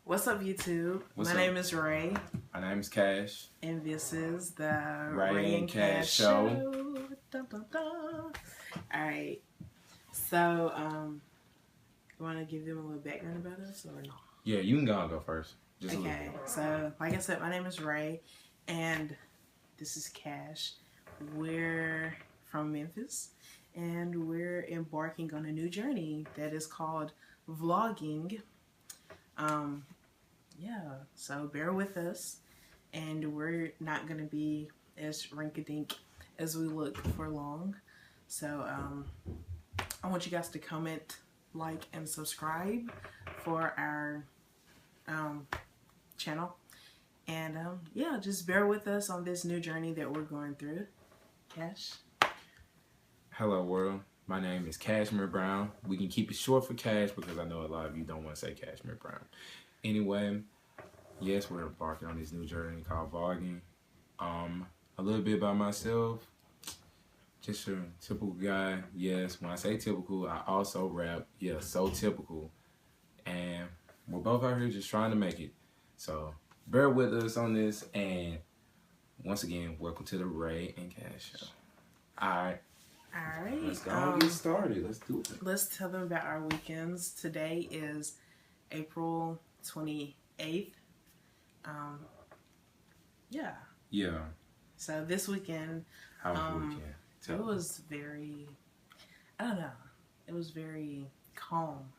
What's up, YouTube? What's My up? name is Ray, My name is Cash. and this is the Ray and Cash Show. Dun, dun, dun. Alright, so, you want to give them a little background about us, or no? Yeah, you can go first. Just Okay, so, like I said, my name is Ray, and this is Cash. We're from Memphis, and we're embarking on a new journey that is called vlogging. Yeah, so bear with us, and we're not going to be as rink-a-dink as we look for long. So I want you guys to comment, like, and subscribe for our channel. And yeah, just bear with us on this new journey that we're going through. Cash? Hello, world. My name is Cashmere Brown. We can keep it short for Cash because I know a lot of you don't want to say Cashmere Brown. Anyway, yes, we're embarking on this new journey called vlogging. A little bit about myself. Just a typical guy. Yes, when I say typical, I also rap. Yeah, so typical. And we're both out here just trying to make it. So bear with us on this. And once again, welcome to the Ray and Cash Show. Alright. Alright. Let's go and get started. Let's do it. Let's tell them about our weekends. Today is April 28th. Yeah. Yeah. So this weekend, How was the weekend? it was very, I don't know, it was very calm.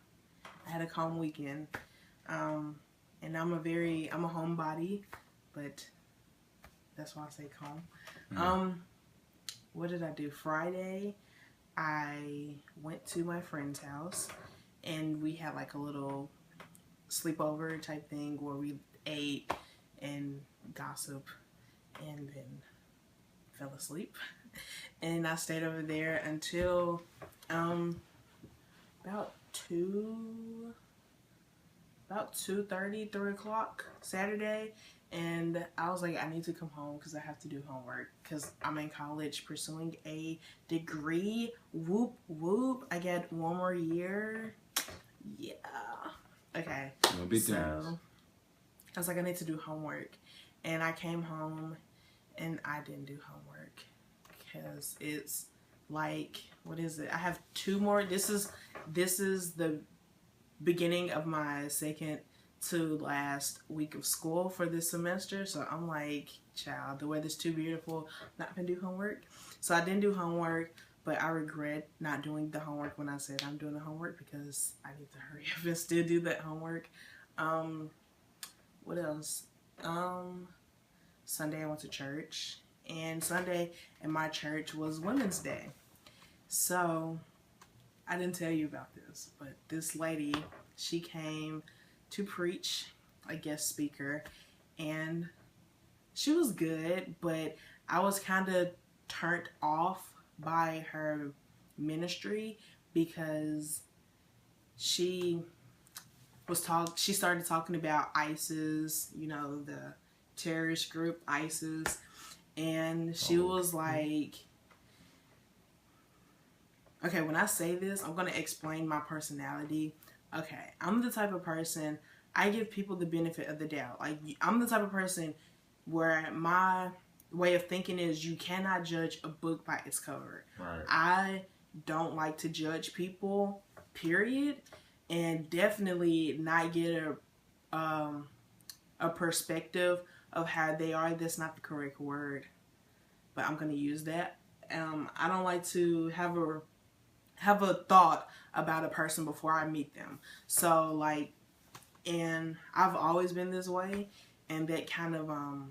I had a calm weekend, and I'm a homebody, but that's why I say calm. Mm-hmm. What did I do? Friday, I went to my friend's house, and we had like a little sleepover type thing where we ate and gossip and then fell asleep. And I stayed over there until about 2:30, 3 o'clock Saturday. And I was like, I need to come home because I have to do homework because I'm in college pursuing a degree. Whoop whoop. I got one more year. Yeah. Okay. So I was like, I need to do homework. And I came home and I didn't do homework because it's like, what is it? I have 2 more. This is the beginning of my second to last week of school for this semester. So I'm like, child, the weather's too beautiful, not gonna do homework. So I didn't do homework, but I regret not doing the homework when I said I'm doing the homework because I need to hurry up and still do that homework. What else? Sunday I went to church, and Sunday in my church was Women's Day. So I didn't tell you about this, but this lady, she came to preach, a guest speaker, and she was good, but I was kind of turned off by her ministry because she started talking about ISIS, you know, the terrorist group ISIS, and she was like, okay, when I say this, I'm going to explain my personality. Okay, I'm the type of person, I give people the benefit of the doubt. Like, I'm the type of person where my way of thinking is you cannot judge a book by its cover. Right. I don't like to judge people, period, and definitely not get a perspective of how they are. That's not the correct word, but I'm going to use that. I don't like to have a thought about a person before I meet them. So like, and I've always been this way, and that kind of I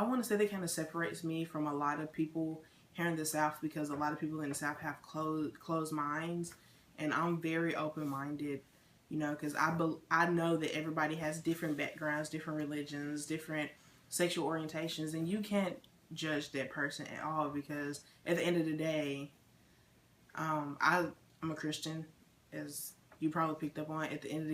want to say that kind of separates me from a lot of people here in the South, because a lot of people in the South have closed minds, and I'm very open-minded, you know, because I know that everybody has different backgrounds, different religions, different sexual orientations, and you can't judge that person at all, because at the end of the day, I'm a Christian, as you probably picked up on. At the end of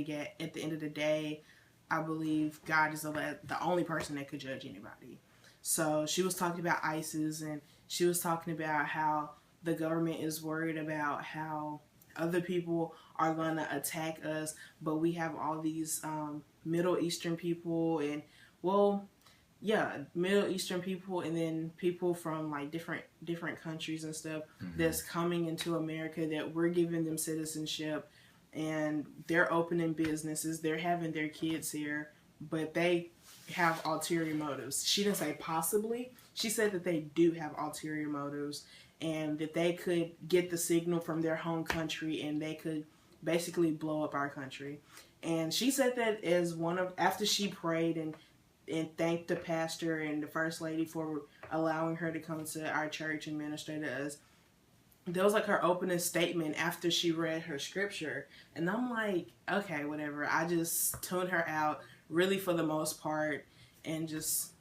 the day, I believe God is the only person that could judge anybody. So she was talking about ISIS, and she was talking about how the government is worried about how other people are going to attack us, but we have all these Middle Eastern people and, well, yeah, Middle Eastern people and then people from like different countries and stuff that's coming into America that we're giving them citizenship and they're opening businesses, they're having their kids here, but they have ulterior motives. She didn't say possibly. She said that they do have ulterior motives and that they could get the signal from their home country and they could basically blow up our country. And she said that as after she prayed and thanked the pastor and the first lady for allowing her to come to our church and minister to us. That was like her opening statement after she read her scripture. And I'm like, okay, whatever. I just tuned her out really for the most part and just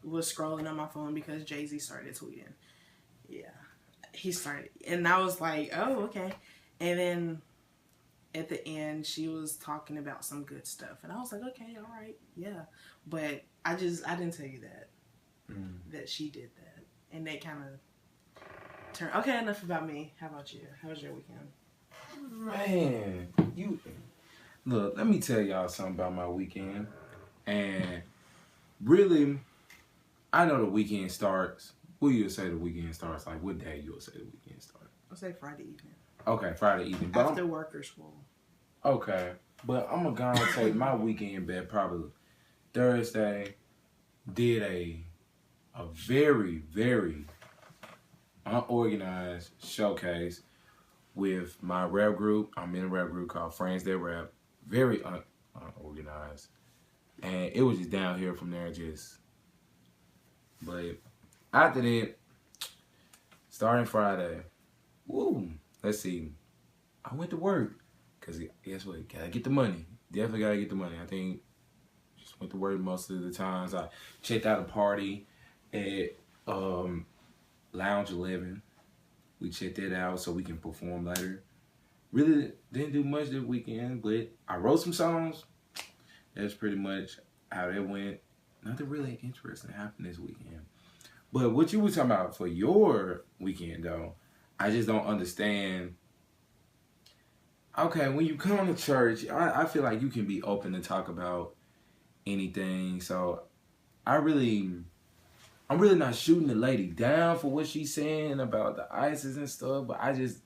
was scrolling on my phone because Jay-Z started tweeting. Yeah, he started. And I was like, oh, okay. And then at the end, she was talking about some good stuff. And I was like, okay, all right, yeah. But I didn't tell you that she did that. And that kind of turned. Okay, enough about me. How about you? How was your weekend? Man, look, let me tell y'all something about my weekend. And really, I know the weekend starts. What you say the weekend starts? Like, what day you will say the weekend starts? I'll say Friday evening. Okay, Friday evening. But after work or school. Okay, but I'm going to go and take my weekend bed probably Thursday. Did a very, very unorganized showcase with my rap group. I'm in a rap group called Friends That Rap. Very unorganized. And it was just down here from there But after that, starting Friday, let's see. I went to work. Because guess what? Gotta get the money. Definitely gotta get the money. I think just went to work most of the times. I checked out a party at Lounge 11. We checked that out so we can perform later. Really didn't do much this weekend, but I wrote some songs. That's pretty much how that went. Nothing really interesting happened this weekend. But what you were talking about for your weekend, though, I just don't understand. Okay, when you come to church, I feel like you can be open to talk about anything. So I'm really not shooting the lady down for what she's saying about the ISIS and stuff. But I just,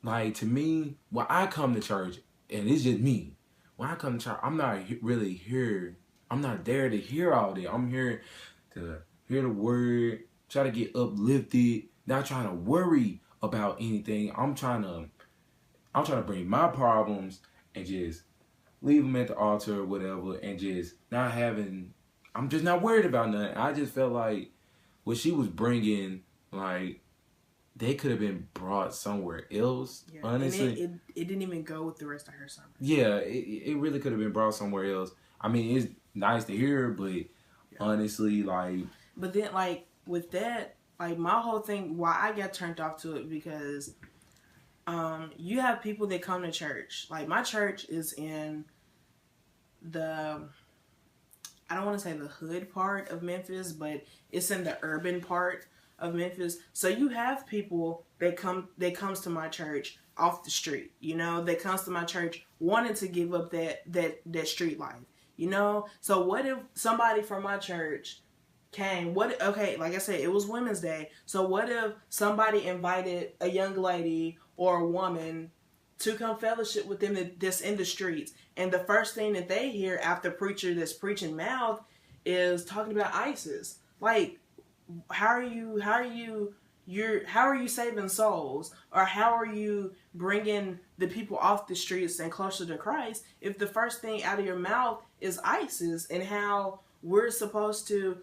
like, to me, when I come to church, and it's just me, when I come to church, I'm not really here. I'm not there to hear all that. I'm here to hear the word, try to get uplifted, not trying to worry about anything. I'm trying to bring my problems and just leave them at the altar or whatever and just I'm just not worried about nothing. I just felt like what she was bringing, like, they could have been brought somewhere else, yeah, honestly. And it didn't even go with the rest of her sermon. Yeah, it really could have been brought somewhere else. I mean, it's nice to hear, but honestly, like... But then, like, with that, like, my whole thing, why I got turned off to it, because... you have people that come to church. Like, my church is in the, I don't want to say the hood part of Memphis, but it's in the urban part of Memphis. So you have people that comes to my church off the street, you know, that comes to my church wanting to give up that street life, you know. So what if somebody from my church came, okay, like I said, it was Women's Day. So what if somebody invited a young lady or a woman to come fellowship with them that's in the streets, and the first thing that they hear after preacher that's preaching mouth is talking about ISIS? Like, how are you saving souls, or how are you bringing the people off the streets and closer to Christ if the first thing out of your mouth is ISIS, and how we're supposed to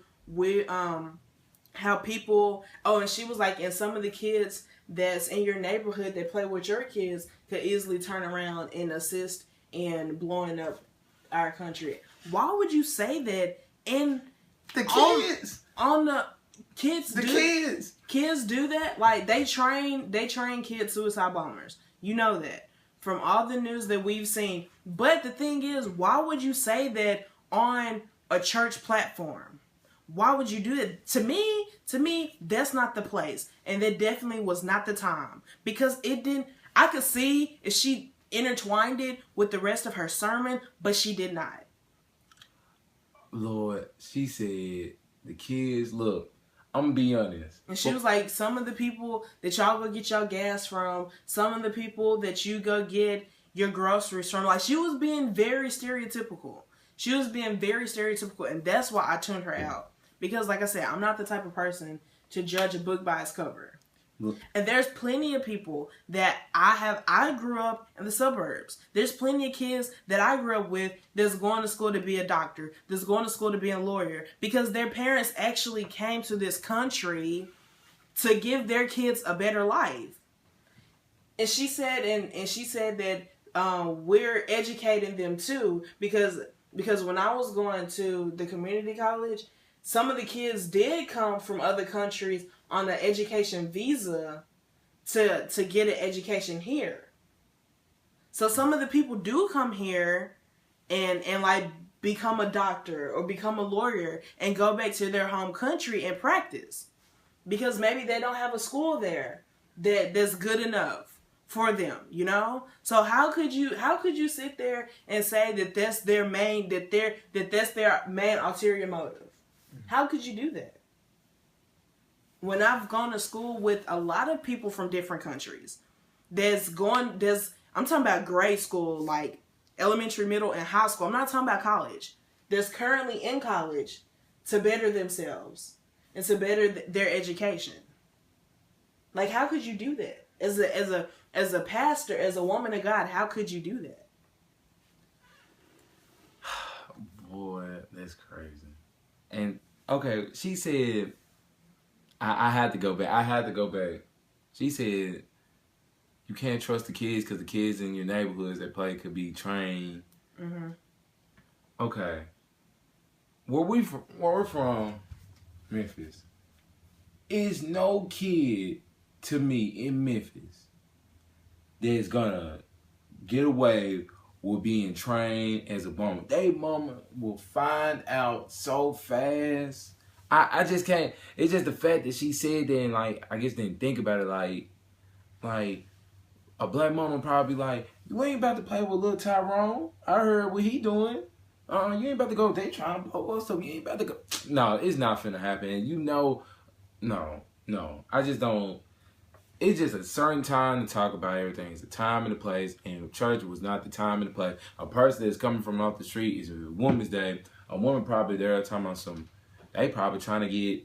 how people, and she was like, and some of the kids that's in your neighborhood that play with your kids could easily turn around and assist in blowing up our country. Why would you say that? And the kids on the kids, kids do that. Like, they train kid suicide bombers. You know that from all the news that we've seen. But the thing is, why would you say that on a church platform? Why would you do that? To me, that's not the place. And that definitely was not the time. Because it didn't, I could see if she intertwined it with the rest of her sermon, but she did not. Lord, she said, the kids, look, I'm going to be honest. And she was like, some of the people that y'all go get y'all gas from, some of the people that you go get your groceries from, like, she was being very stereotypical. She was being very stereotypical, and that's why I tuned her out. Because, like I said, I'm not the type of person to judge a book by its cover. Look. And there's plenty of people that I grew up in the suburbs. There's plenty of kids that I grew up with that's going to school to be a doctor, that's going to school to be a lawyer, because their parents actually came to this country to give their kids a better life. And she said, and she said that we're educating them too, because when I was going to the community college, some of the kids did come from other countries on an education visa to get an education here. So some of the people do come here and like become a doctor or become a lawyer and go back to their home country and practice. Because maybe they don't have a school there that's good enough for them, you know? So how could you sit there and say that that's their main ulterior motive? How could you do that? When I've gone to school with a lot of people from different countries, I'm talking about grade school, like elementary, middle, and high school. I'm not talking about college. That's currently in college to better themselves and to better their education. Like, how could you do that? As a pastor, as a woman of God, how could you do that? Boy, that's crazy. And okay, she said, I had to go back. She said, you can't trust the kids because the kids in your neighborhoods that play could be trained. Mm-hmm. Okay. We're from Memphis. Is no kid to me in Memphis that's gonna get away with being trained as a bomber. They mama will find out so fast. I just can't. It's just the fact that she said that, and like, I guess didn't think about it. Like a black mama probably like, you ain't about to play with little Tyrone. I heard what he doing. You ain't about to go. They trying to blow us, so you ain't about to go. No, it's not finna happen. You know, no. I just don't. It's just a certain time to talk about everything. It's a time and a place, and church was not the time and the place. A person that's coming from off the street is a Woman's Day. A woman probably there talking about they probably trying to get,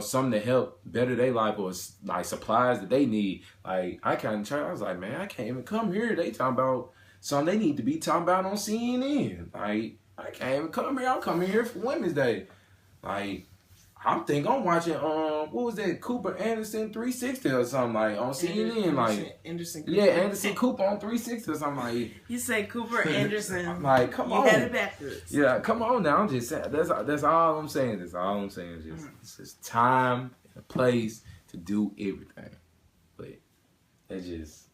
something to help better their life or like supplies that they need. Like, I was like, man, I can't even come here. They talking about something they need to be talking about on CNN. Like, I can't even come here. I'm coming here for Women's Day. Like, I'm watching, what was that, Cooper Anderson 360 or something, like, on CNN, like. Anderson Cooper. Yeah, Anderson Cooper on 360 or something, like. You say Cooper Anderson. Like, come on. You had it backwards. Yeah, come on now. I'm just saying, that's all I'm saying. That's all I'm saying. It's just time and a place to do everything. But that's just,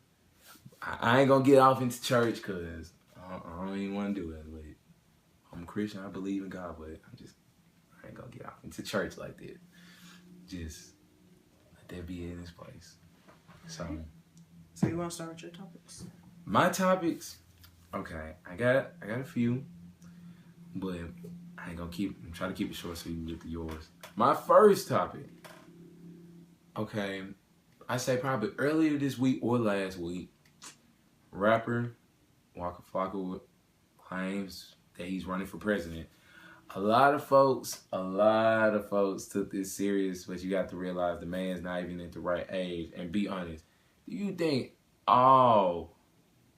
I ain't gonna get off into church because I don't even want to do it. But I'm a Christian, I believe in God, but I ain't gonna get out into church like that. Just let that be in His place. So you want to start with your topics? My topics, okay. I got a few, but I ain't gonna I'm trying to keep it short so you can get to yours. My first topic, okay. I say probably earlier this week or last week, rapper Waka Flocka claims that he's running for president. A lot of folks took this serious, but you got to realize the man's not even at the right age. And be honest, do you think all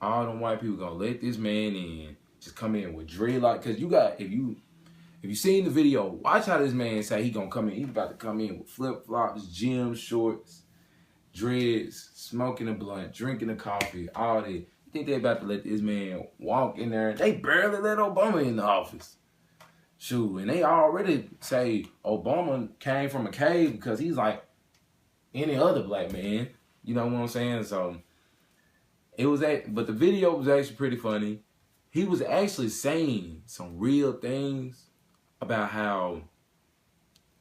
them white people gonna let this man in, just come in with dreadlock? Because if you seen the video, watch how this man say he gonna come in. He's about to come in with flip flops, gym shorts, dreads, smoking a blunt, drinking a coffee, all that. You think they about to let this man walk in there? They barely let Obama in the office. Shoot, and they already say Obama came from a cave because he's like any other black man. You know what I'm saying? So but the video was actually pretty funny. He was actually saying some real things about how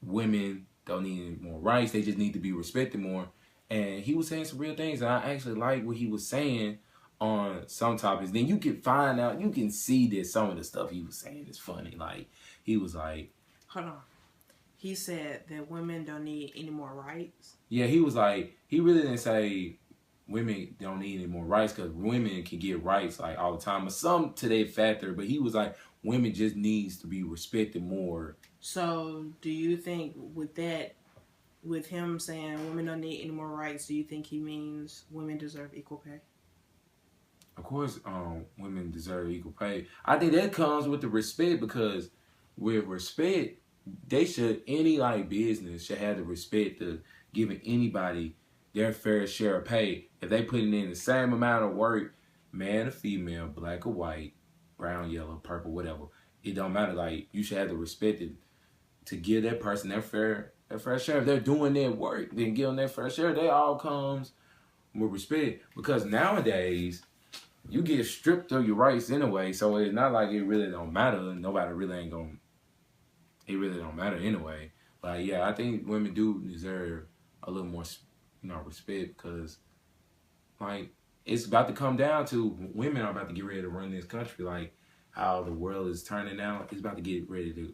women don't need any more rights. They just need to be respected more. And he was saying some real things, and I actually like what he was saying on some topics. Then you can find out, you can see that some of the stuff he was saying is funny. Like, he was like... Hold on. He said that women don't need any more rights? Yeah, he was like, he really didn't say women don't need any more rights, because women can get rights like all the time. But some to their factor, but he was like, women just needs to be respected more. So, do you think with that, with him saying women don't need any more rights, do you think he means women deserve equal pay? Of course, women deserve equal pay. I think that comes with the respect, because with respect, they should, any like business should have the respect to giving anybody their fair share of pay. If they putting in the same amount of work, man or female, black or white, brown, yellow, purple, whatever, it don't matter. Like, you should have the respect to give that person their fair share. If they're doing their work, then give them their fair share. They all comes with respect, because nowadays you get stripped of your rights anyway, so it's not like it really don't matter. Nobody really ain't gonna. It really don't matter anyway. But yeah, I think women do deserve a little more, respect, because like it's about to come down to women are about to get ready to run this country. Like how the world is turning out, it's about to get ready to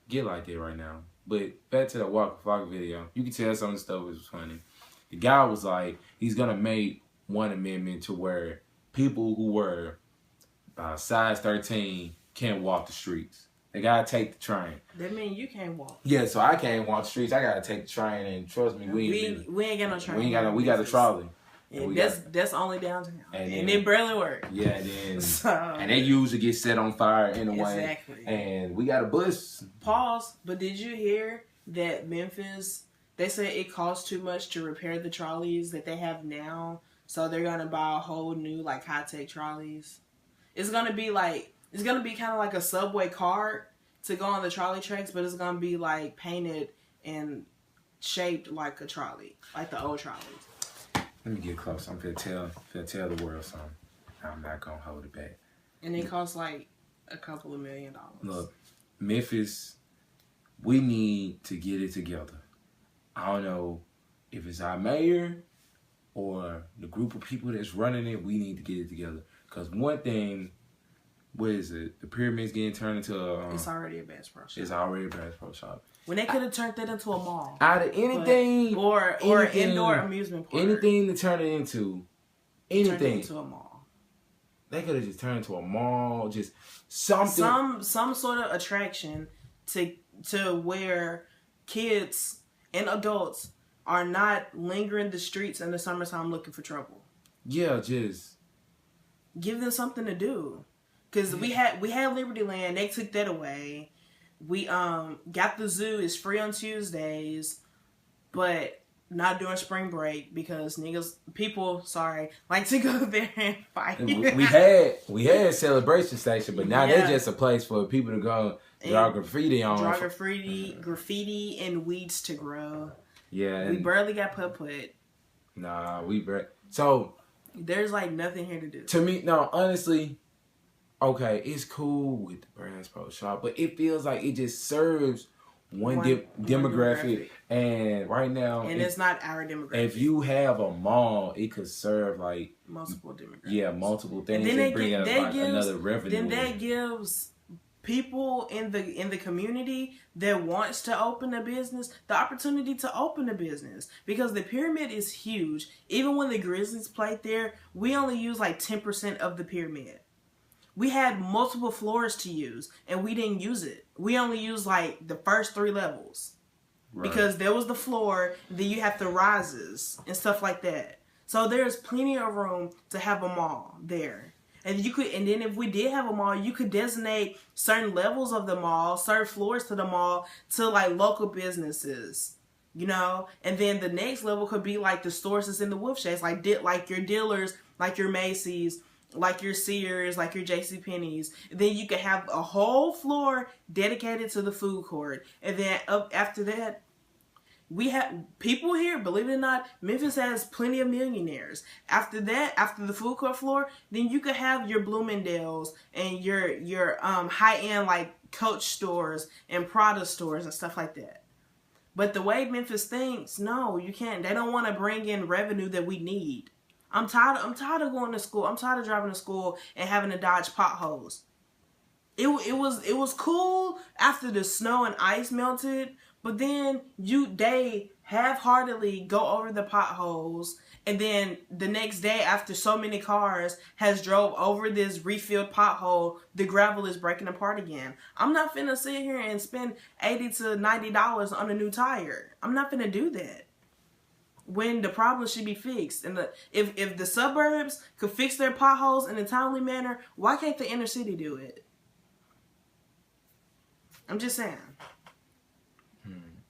get like that right now. But back to the Waka Flocka video, you can tell some of the stuff was funny. The guy was like, he's gonna make one amendment to where people who were size 13 can't walk the streets. They gotta take the train. That means you can't walk. Yeah, so I can't walk the streets. I gotta take the train, and trust me, we ain't got no train. We got a trolley. And that's only downtown, and it barely works. Yeah, and then and they usually get set on fire anyway. Exactly. And we got a bus. Pause. But did you hear that Memphis? They say it costs too much to repair the trolleys that they have now, so they're gonna buy a whole new like high tech trolleys. It's gonna be kind of like a subway cart to go on the trolley tracks, but it's gonna be like painted and shaped like a trolley, like the old trolleys. Let me get close. I'm gonna tell the world something. I'm not gonna hold it back. And it costs like a couple of $1 million. Look, Memphis, we need to get it together. I don't know if it's our mayor or the group of people that's running it. We need to get it together. Because one thing, what is it? The pyramid's getting turned into it's already a Bass Pro Shop. It's already a Bass Pro Shop. When they could have turned that into a mall. Out of anything. Or indoor amusement park. Anything to turn it into. Anything. Turn it into a mall. They could have just turned into a mall. Just something. Some sort of attraction to where kids and adults are not lingering the streets in the summertime looking for trouble. Yeah, just give them something to do. Because we had Liberty Land, they took that away. We got the zoo, it's free on Tuesdays, but not during spring break because people like to go there and fight. we had Celebration Station, but now they're just a place for people to go draw graffiti on. Draw graffiti and weeds to grow. Yeah. We barely got put. Nah, so there's like nothing here to do. To me, no, honestly, okay, it's cool with the Bass Pro Shop, but it feels like it just serves one demographic. And right now, and it's not our demographic. If you have a mall, it could serve like multiple demographics. Yeah, multiple things, and bring up like another revenue. Then that gives people in the community that wants to open a business the opportunity to open a business, because the pyramid is huge. Even when the Grizzlies played there, we only used like 10% of the pyramid. We had multiple floors to use and we didn't use it. We only used like the first 3 levels. Right. Because there was the floor, then you have the rises and stuff like that. So there's plenty of room to have a mall there. And then if we did have a mall, you could designate certain levels of the mall, certain floors to the mall to like local businesses, and then the next level could be like the stores that's in the wolf sheds, like your dealers, like your Macy's, like your Sears, like your JCPenney's. Then you could have a whole floor dedicated to the food court. And then up after that, we have people here, believe it or not, Memphis has plenty of millionaires. After that, after the food court floor, then you could have your Bloomingdale's and your high-end like Coach stores and Prada stores and stuff like that. But the way Memphis thinks, no, you can't. They don't want to bring in revenue that we need. I'm tired of going to school. I'm tired of driving to school and having to dodge potholes. It was cool after the snow and ice melted, but then they half-heartedly go over the potholes, and then the next day after so many cars has drove over this refilled pothole, the gravel is breaking apart again. I'm not finna sit here and spend $80 to $90 on a new tire. I'm not finna do that. When the problem should be fixed. And if the suburbs could fix their potholes in a timely manner, why can't the inner city do it? I'm just saying.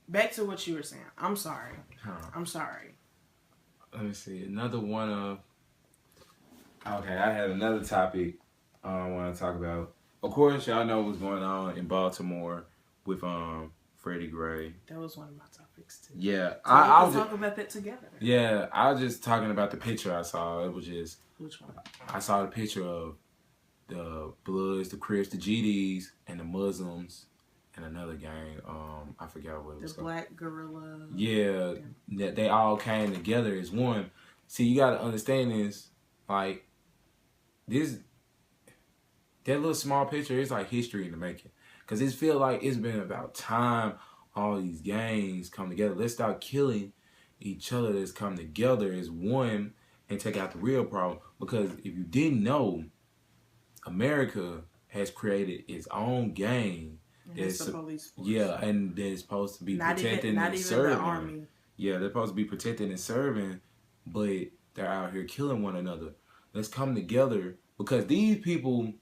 Back to what you were saying. I'm sorry. I'm sorry. Let me see. Another one of... Okay, I had another topic I want to talk about. Of course, y'all know what's going on in Baltimore with Freddie Gray. That was one of my topics too. Yeah. So I'll talk about that together. Yeah, I was just talking about the picture I saw. It was just... Which one? I saw the picture of the Bloods, the Crips, the GDs, and the Muslims, and another gang. I forgot what it was the called. Black Gorilla. Yeah, they all came together as one. See, you gotta understand this. Like, that little small picture is like history in the making. Cause it feel like it's been about time all these gangs come together. Let's start killing each other. Let's come together as one and take out the real problem. Because if you didn't know, America has created its own gang. It's the police force. Yeah, and they're supposed to be protecting and serving. The army. Yeah, they're supposed to be protecting and serving, but they're out here killing one another. Let's come together, because these people,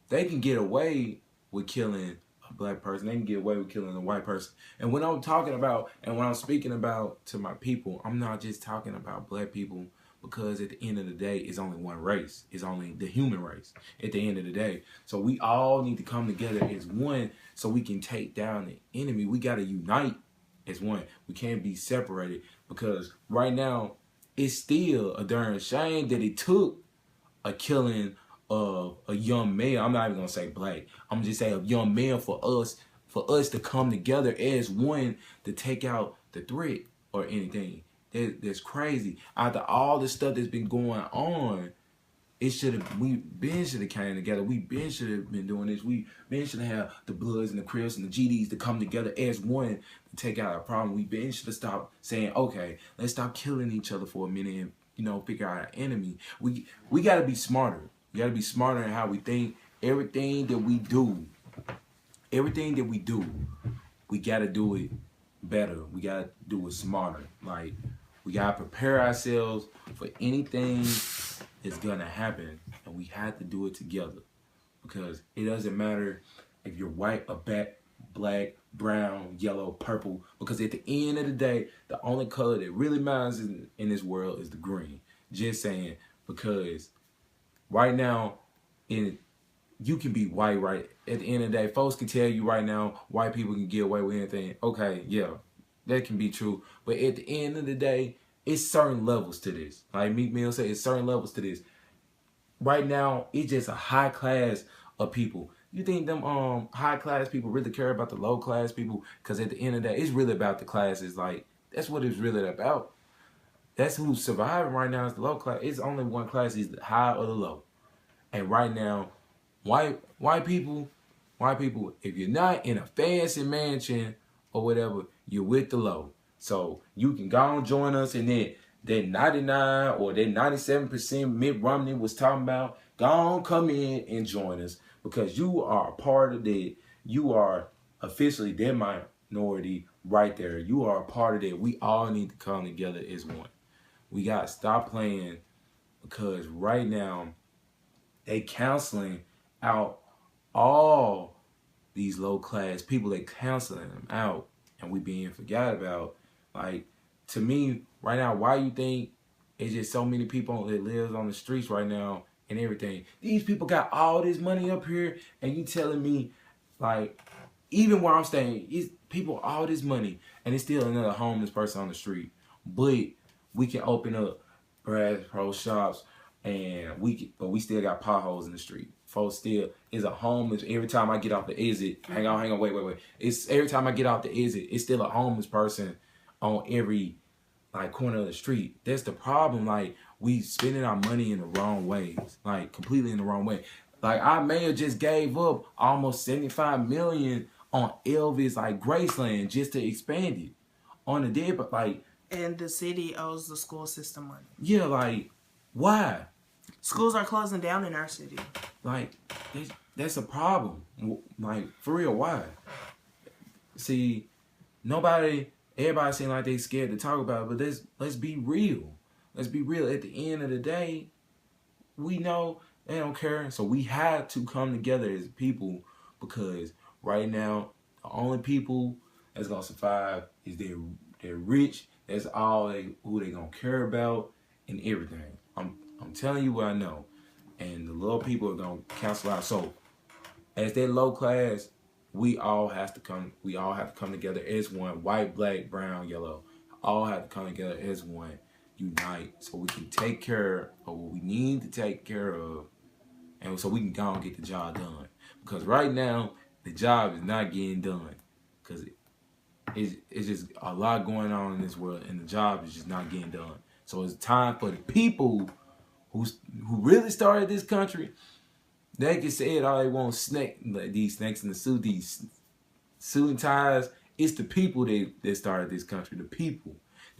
they can get away with killing a black person. They can get away with killing a white person. And when I'm talking about, and when I'm speaking about to my people, I'm not just talking about black people, because at the end of the day, it's only one race. It's only the human race at the end of the day. So we all need to come together as one so we can take down the enemy. We got to unite as one. We can't be separated, because right now, it's still a darn shame that it took a killing of a young male. I'm not even going to say black. I'm going to just say a young male for us to come together as one to take out the threat or anything. That's crazy. After all the stuff that's been going on, we should have came together. We been should have been doing this. We been should have the Bloods and the Crips and the GDs to come together as one to take out our problem. We been should have stopped saying, okay, let's stop killing each other for a minute and figure out our enemy. We gotta be smarter. We gotta be smarter in how we think. Everything that we do, we gotta do it better. We gotta do it smarter. Like, we gotta prepare ourselves for anything that's gonna happen, and we have to do it together. Because it doesn't matter if you're white or black, brown, yellow, purple. Because at the end of the day, the only color that really matters in this world is the green. Just saying, because right now, you can be white, right? At the end of the day, folks can tell you right now, white people can get away with anything. Okay, yeah. That can be true. But at the end of the day, it's certain levels to this. Like Meek Mill said, it's certain levels to this. Right now, it's just a high class of people. You think them high class people really care about the low class people? Because at the end of the day, it's really about the classes. Like, that's what it's really about. That's who's surviving right now is the low class. It's only one class, is the high or the low. And right now, white people, if you're not in a fancy mansion or whatever, you're with the low. So you can go and join us in that 99 or that 97% Mitt Romney was talking about. Go on, come in and join us, because you are a part of that. You are officially their minority right there. You are a part of that. We all need to come together as one. We got to stop playing, because right now they canceling out all these low class people. They canceling them out, and we being forgot about. Like, to me, right now, why you think it's just so many people that lives on the streets right now and everything? These people got all this money up here, and you telling me, like, even where I'm staying, it's people all this money, and it's still another homeless person on the street. But we can open up Bass Pro Shops, and we still got potholes in the street. folks still is a homeless. Every time I get off the exit, hang on, wait. It's every time I get off the exit, it's still a homeless person on every like corner of the street. That's the problem. Like, we spending our money in the wrong ways, like completely in the wrong way. Like, our mayor just gave up almost 75 million on Elvis, like Graceland, just to expand it on the dead. But like, and the city owes the school system money. Yeah, like, why? Schools are closing down in our city. Like, that's a problem. Like, for real, why? See, everybody seem like they scared to talk about it, but let's be real. Let's be real. At the end of the day, we know they don't care. So we have to come together as people, because right now, the only people that's going to survive is they're rich. That's all who they going to care about and everything. I'm telling you what I know. And the little people are going to cancel out. So as that low class, we all have to come together as one. White, black, brown, yellow. All have to come together as one. Unite, so we can take care of what we need to take care of, and so we can go and get the job done. Because right now, the job is not getting done. Because it's just a lot going on in this world, and the job is just not getting done. So it's time for the people who really started this country. They can say it all they want, like these snakes in the suit, these suit and ties. It's the people that started this country. The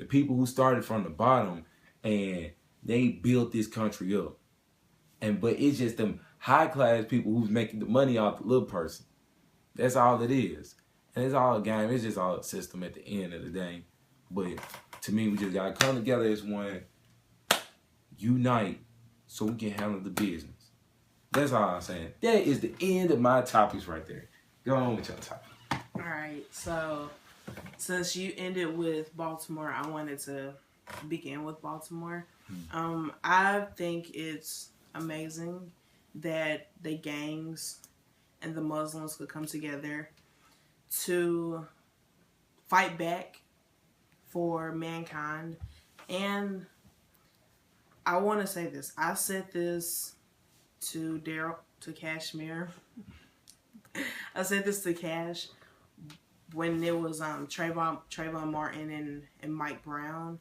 people who started from the bottom, and they built this country up. But it's just them high class people who's making the money off the little person. That's all it is. And it's all a game. It's just all a system at the end of the day. But to me, we just gotta come together as one, unite, so we can handle the business. That's all I'm saying. That is the end of my topics right there. Go on with your topic. All right, so since you ended with Baltimore, I wanted to begin with Baltimore. I think it's amazing that the gangs and the Muslims could come together to fight back for mankind. And I want to say this. I said this to Kashmir. I said this to Kash when it was Trayvon Martin and Mike Brown.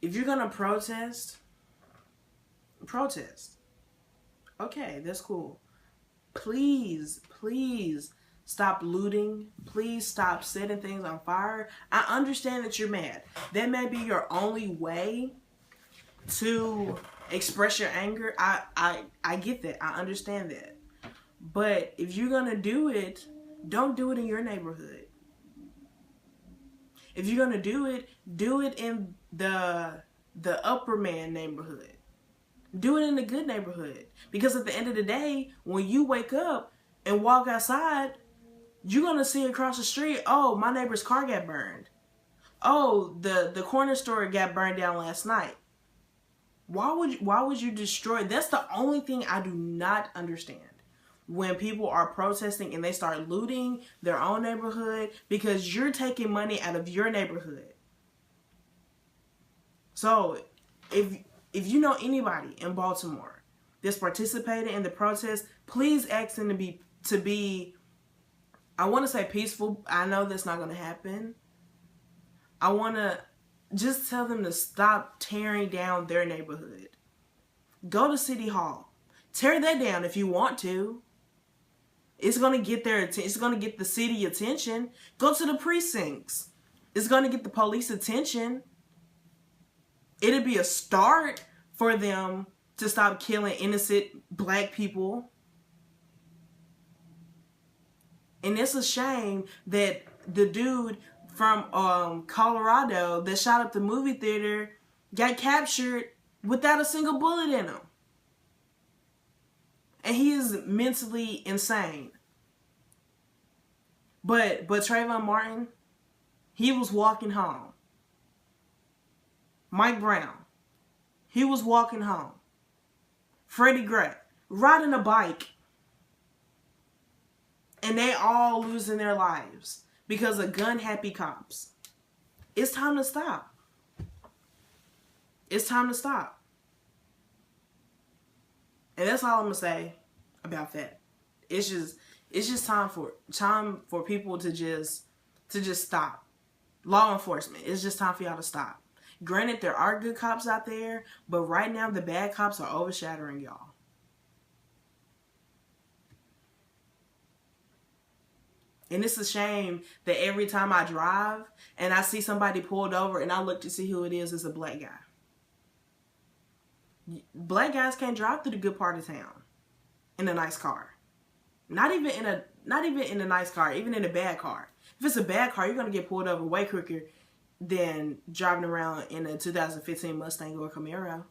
If you're gonna protest. Okay, that's cool. Please stop looting. Please stop setting things on fire. I understand that you're mad. That may be your only way to express your anger. I get that. I understand that. But if you're gonna do it, don't do it in your neighborhood. If you're gonna do it in the upper man neighborhood. Do it in a good neighborhood. Because at the end of the day, when you wake up and walk outside, you're gonna see across the street, oh, my neighbor's car got burned. Oh, the corner store got burned down last night. Why would you destroy? That's the only thing I do not understand. When people are protesting and they start looting their own neighborhood because you're taking money out of your neighborhood. So, if you know anybody in Baltimore that's participating in the protest, please ask them to be I want to say peaceful. I know that's not going to happen. I want to just tell them to stop tearing down their neighborhood. Go to City Hall. Tear that down if you want to. It's going to get it's going to get the city attention. Go to the precincts. It's going to get the police attention. It'll be a start for them to stop killing innocent black people. And it's a shame that the dude from Colorado that shot up the movie theater got captured without a single bullet in him. And he is mentally insane. But Trayvon Martin, he was walking home. Mike Brown, he was walking home. Freddie Gray, riding a bike. And they all losing their lives because of gun-happy cops. It's time to stop. It's time to stop. And that's all I'm gonna say about that. It's just time for people to just stop. Law enforcement, it's just time for y'all to stop. Granted, there are good cops out there, but right now the bad cops are overshadowing y'all. And it's a shame that every time I drive and I see somebody pulled over and I look to see who it is, it's a black guy. Black guys can't drive through the good part of town in a nice car. Not even in a nice car, even in a bad car. If it's a bad car, you're gonna get pulled over way quicker than driving around in a 2015 Mustang or Camaro.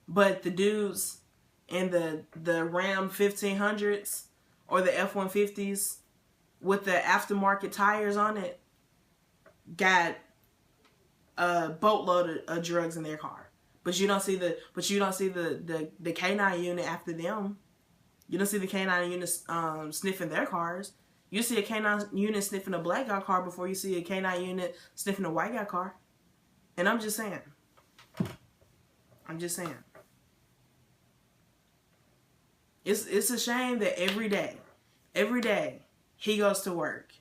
But the dudes in the Ram 1500s or the F-150s with the aftermarket tires on it got a boatload of drugs in their car. But you don't see the K9 unit after them. You don't see the K9 unit sniffing their cars. You see a K9 unit sniffing a black guy car before you see a K9 unit sniffing a white guy car. And I'm just saying. It's a shame that every day he goes to work,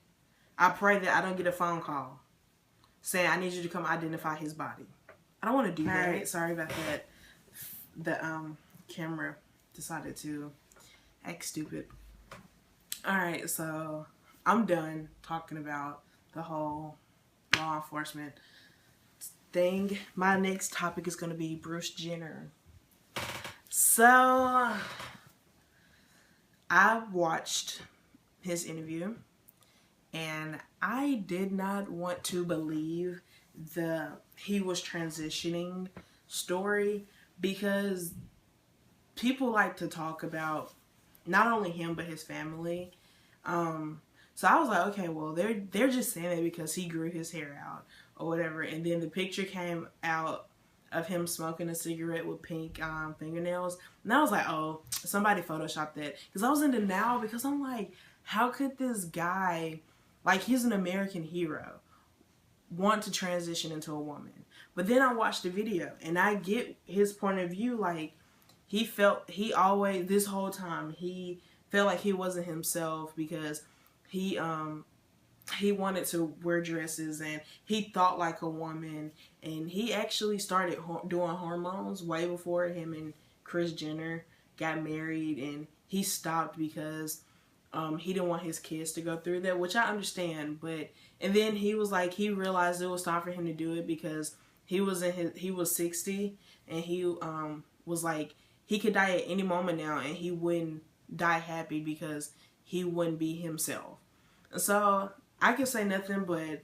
I pray that I don't get a phone call saying I need you to come identify his body. I don't want to do that. Right. Sorry about that. The camera decided to act stupid. Alright, so I'm done talking about the whole law enforcement thing. My next topic is going to be Bruce Jenner. So I watched his interview and I did not want to believe he was transitioning story, because people like to talk about not only him but his family. So I was like, okay, well they're just saying that because he grew his hair out or whatever. And then the picture came out of him smoking a cigarette with pink fingernails, and I was like, oh, somebody photoshopped that. Because I was in denial, because I'm like, how could this guy, like, he's an American hero, want to transition into a woman? But then I watched the video and I get his point of view. Like, he always, this whole time, he felt like he wasn't himself because he wanted to wear dresses and he thought like a woman, and he actually started doing hormones way before him and Kris Jenner got married, and he stopped because he didn't want his kids to go through that, which I understand. And then he was like, he realized it was time for him to do it because he was 60, and he was like, he could die at any moment now and he wouldn't die happy because he wouldn't be himself. So I can say nothing but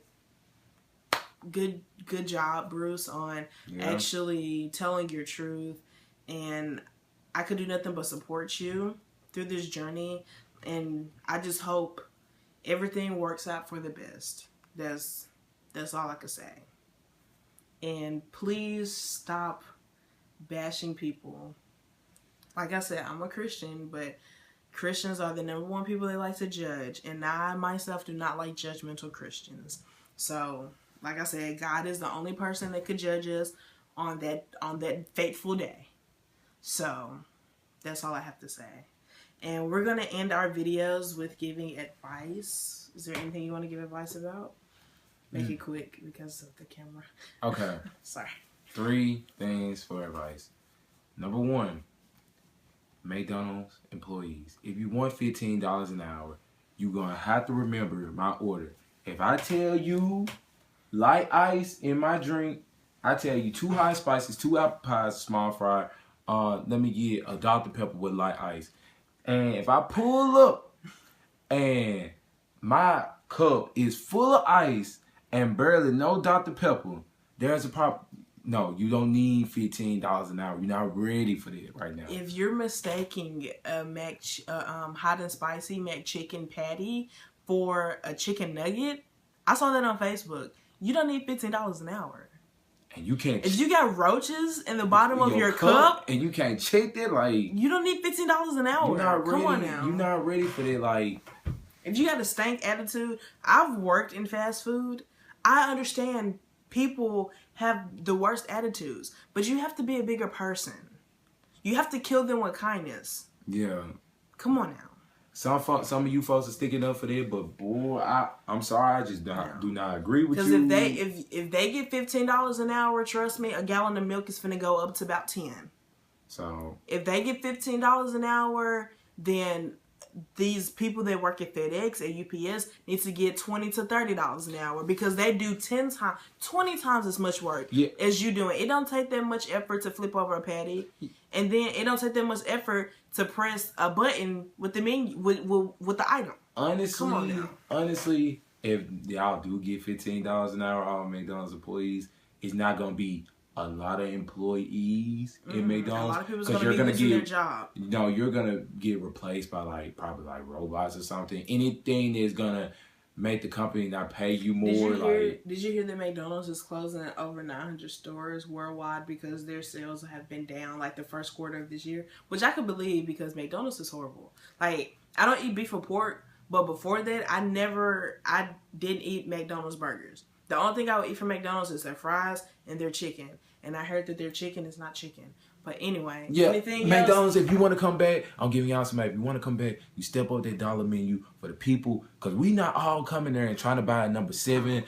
good job, Bruce, on actually telling your truth. And I could do nothing but support you through this journey. And I just hope everything works out for the best. That's all I could say. And please stop bashing people. Like I said, I'm a Christian, but Christians are the #1 people they like to judge, and I myself do not like judgmental Christians. So, like I said, God is the only person that could judge us on that fateful day. So, that's all I have to say. And we're going to end our videos with giving advice. Is there anything you want to give advice about? Make it quick because of the camera. Okay. Sorry. 3 things for advice. Number 1, McDonald's employees. If you want $15 an hour, you're going to have to remember my order. If I tell you light ice in my drink, I tell you 2 hot spices, 2 apple pies, small fry. Let me get a Dr. Pepper with light ice. And if I pull up and my cup is full of ice and barely no Dr. Pepper, there's a problem. No, you don't need $15 an hour. You're not ready for that right now. If you're mistaking a hot and spicy McChicken patty for a chicken nugget, I saw that on Facebook. You don't need $15 an hour. And you can't. If you got roaches in the bottom of your cup and you can't check that, like, you don't need $15 an hour. You're not ready. Come on now. You're not ready for that, like. If you got a stank attitude, I've worked in fast food. I understand people have the worst attitudes. But you have to be a bigger person. You have to kill them with kindness. Yeah. Come on now. Some of you folks are sticking up for that, but boy, I'm sorry, I just do not agree with you. Because if they get $15 an hour, trust me, a gallon of milk is finna go up to about 10. So if they get $15 an hour, then these people that work at FedEx and UPS need to get $20 to $30 an hour because they do 20 times as much work as you doing. It don't take that much effort to flip over a patty, and then it don't take that much effort to press a button with the menu with the item. Honestly, if y'all do get $15 an hour, all McDonald's employees, it's not gonna be a lot of employees in McDonald's. A lot of people's gonna be losing their job. No, you're gonna get replaced by probably robots or something. Anything that's gonna make the company not pay you more. Did you hear that McDonald's is closing at over 900 stores worldwide because their sales have been down the first quarter of this year? Which I could believe because McDonald's is horrible. I don't eat beef or pork, but before that, I didn't eat McDonald's burgers. The only thing I would eat from McDonald's is their fries and their chicken. And I heard that their chicken is not chicken. But anyway, anything McDonald's, else? if you want to come back, I'm giving y'all some. If you want to come back, you step up that dollar menu for the people. Because we not all coming there and trying to buy a number 7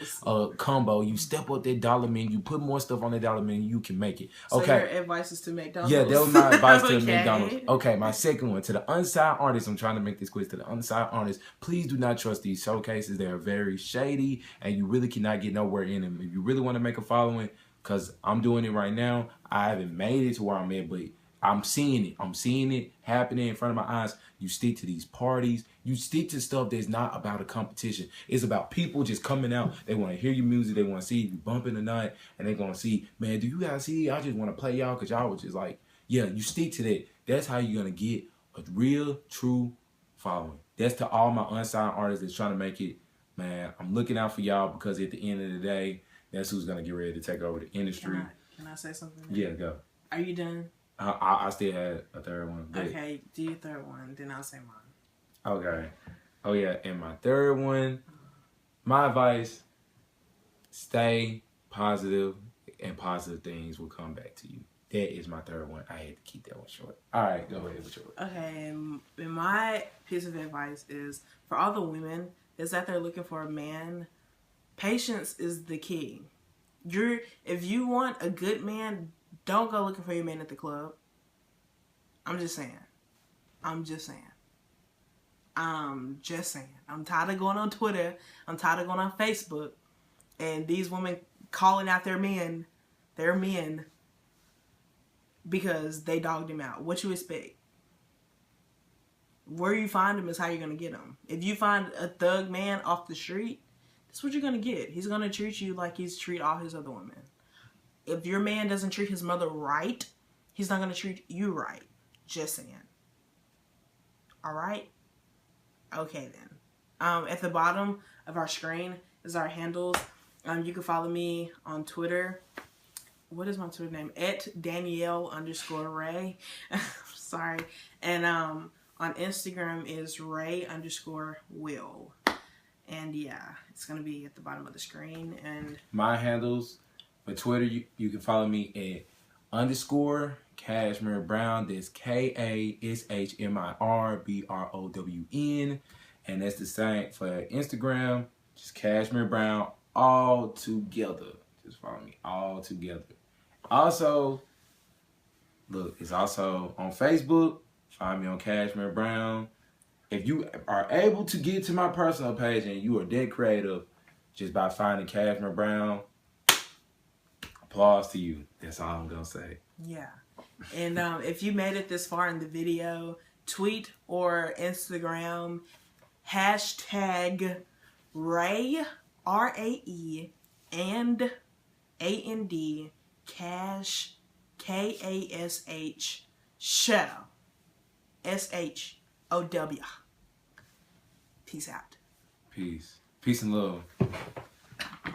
combo. You step up that dollar menu, put more stuff on that dollar menu, you can make it. Okay. So your advice is to McDonald's? Yeah, that was my advice to McDonald's. Okay, my second one. To the unsigned artists, I'm trying to make this quiz. To the unsigned artists, please do not trust these showcases. They are very shady, and you really cannot get nowhere in them. If you really want to make a following, because I'm doing it right now, I haven't made it to where I'm at, but I'm seeing it. I'm seeing it happening in front of my eyes. You stick to these parties. You stick to stuff that's not about a competition. It's about people just coming out. They want to hear your music. They want to see you bumping tonight. And they're going to see, man, do you guys see? I just want to play y'all because y'all was just you stick to that. That's how you're going to get a real, true following. That's to all my unsigned artists that's trying to make it. Man, I'm looking out for y'all because at the end of the day, that's who's going to get ready to take over the industry. Can I say something? Yeah, go. Are you done? I still had a third one. Okay, do your third one, then I'll say mine. Okay. Oh, yeah, and my third one, my advice, stay positive, and positive things will come back to you. That is my third one. I had to keep that one short. All right, go ahead with yours. Okay, and my piece of advice is for all the women that's out there looking for a man, patience is the key. If you want a good man, don't go looking for your man at the club. I'm just saying. I'm tired of going on Twitter. I'm tired of going on Facebook. And these women calling out their men because they dogged him out. What you expect? Where you find him is how you're going to get him. If you find a thug man off the street, that's what you're going to get. He's going to treat you like he's treat all his other women. If your man doesn't treat his mother right, he's not going to treat you right. Just saying. All right? Okay, then. At the bottom of our screen is our handles. You can follow me on Twitter. What is my Twitter name? @Danielle_Ray. Sorry. And on Instagram is Ray_Will. And yeah, it's going to be at the bottom of the screen. And my handles for Twitter, you can follow me at _Cashmere Brown. That's KASHMIRBROWN. And that's the same for Instagram. Just Cashmere Brown, all together. Just follow me, all together. Also, look, it's also on Facebook. Find me on Cashmere Brown. If you are able to get to my personal page and you are that creative just by finding Cashmere Brown, applause to you. That's all I'm going to say. Yeah. And if you made it this far in the video, tweet or Instagram #Ray, RAE, and AND, Cash, KASH, show, SHOW. Peace out. Peace and love.